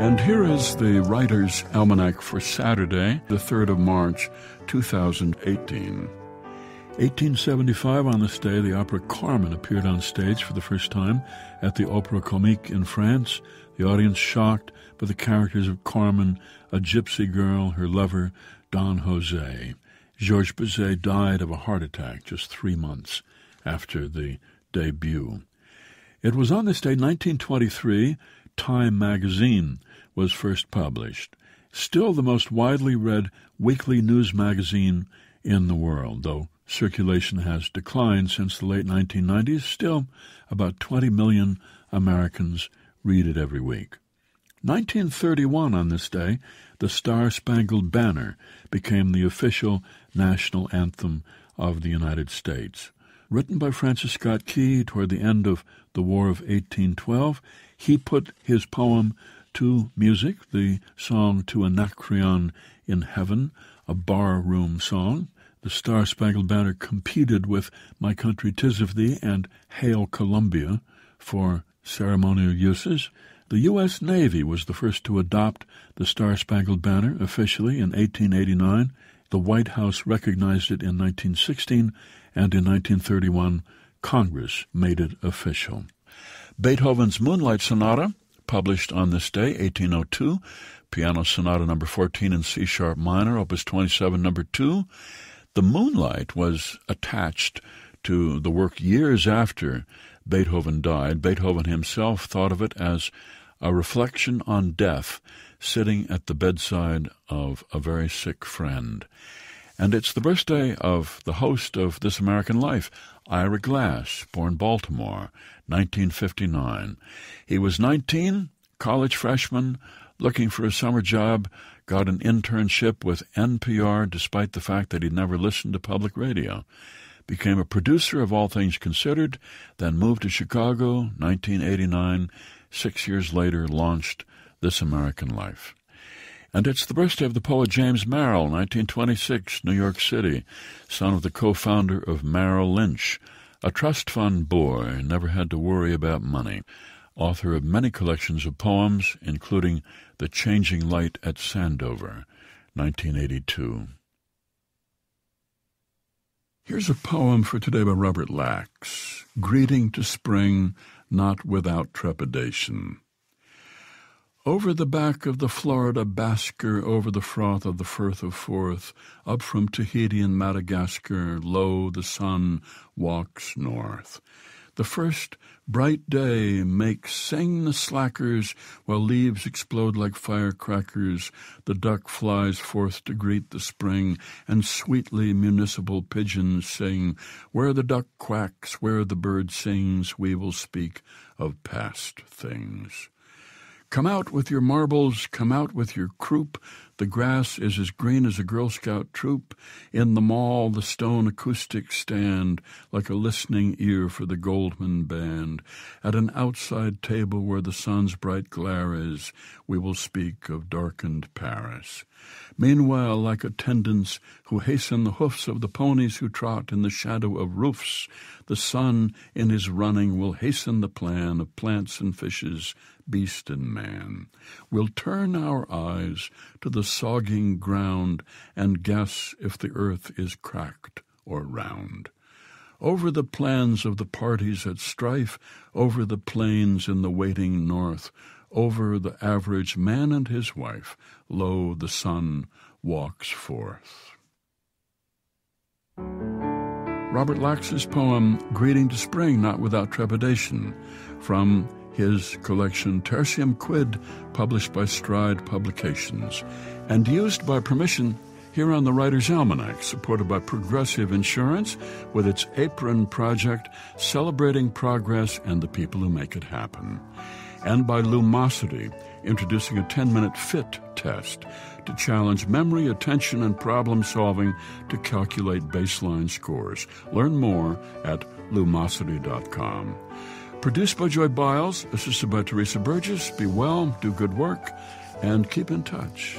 And here is the Writer's Almanac for Saturday, the 3rd of March, 2018. 1875, on this day, the opera Carmen appeared on stage for the first time at the Opéra Comique in France. The audience shocked by the characters of Carmen, a gypsy girl, her lover, Don José. Georges Bizet died of a heart attack just 3 months after the debut. It was on this day, 1923, Time magazine was first published. Still the most widely read weekly news magazine in the world, though circulation has declined since the late 1990s. Still, about 20 million Americans read it every week. 1931, on this day, the Star-Spangled Banner became the official national anthem of the United States. Written by Francis Scott Key toward the end of the War of 1812, he put his poem to music, the song To Anacreon in Heaven, a bar-room song. The Star-Spangled Banner competed with My Country 'Tis of Thee and Hail Columbia for ceremonial uses. The U.S. Navy was the first to adopt the Star-Spangled Banner officially in 1889. The White House recognized it in 1916, and in 1931, Congress made it official. Beethoven's Moonlight Sonata, published on this day, 1802, Piano Sonata No. 14 in C-sharp minor, Opus 27, No. 2. The Moonlight was attached to the work years after Beethoven died. Beethoven himself thought of it as a reflection on death, sitting at the bedside of a very sick friend. And it's the birthday of the host of This American Life, Ira Glass, born Baltimore, 1959. He was 19, college freshman, looking for a summer job, got an internship with NPR despite the fact that he'd never listened to public radio. Became a producer of All Things Considered, then moved to Chicago, 1989. 6 years later, launched This American Life. And it's the birthday of the poet James Merrill, 1926, New York City, son of the co-founder of Merrill Lynch, a trust fund boy, never had to worry about money, author of many collections of poems, including The Changing Light at Sandover, 1982. Here's a poem for today by Robert Lax, Greeting to Spring, Not Without Trepidation. Over the back of the Florida basker, over the froth of the Firth of Forth, up from Tahiti and Madagascar, lo, the sun walks north. The first bright day makes sing the slackers, while leaves explode like firecrackers. The duck flies forth to greet the spring, and sweetly municipal pigeons sing. Where the duck quacks, where the bird sings, we will speak of past things. Come out with your marbles, come out with your croup. The grass is as green as a Girl Scout troop. In the mall the stone acoustics stand, like a listening ear for the Goldman Band. At an outside table where the sun's bright glare is, we will speak of darkened Paris. Meanwhile, like attendants who hasten the hoofs of the ponies who trot in the shadow of roofs, the sun in his running will hasten the plan of plants and fishes, beast and man. We'll turn our eyes to the sogging ground and guess if the earth is cracked or round. Over the plans of the parties at strife, over the plains in the waiting north, over the average man and his wife, lo, the sun walks forth. Robert Lax's poem, Greeting to Spring, Not Without Trepidation, from his collection Tertium Quid, published by Stride Publications, and used by permission here on the Writer's Almanac, supported by Progressive Insurance, with its Apron Project, celebrating progress and the people who make it happen, and by Lumosity, introducing a 10-minute FIT test to challenge memory, attention, and problem-solving to calculate baseline scores. Learn more at lumosity.com. Produced by Joy Biles, assisted by Teresa Burgess. Be well, do good work, and keep in touch.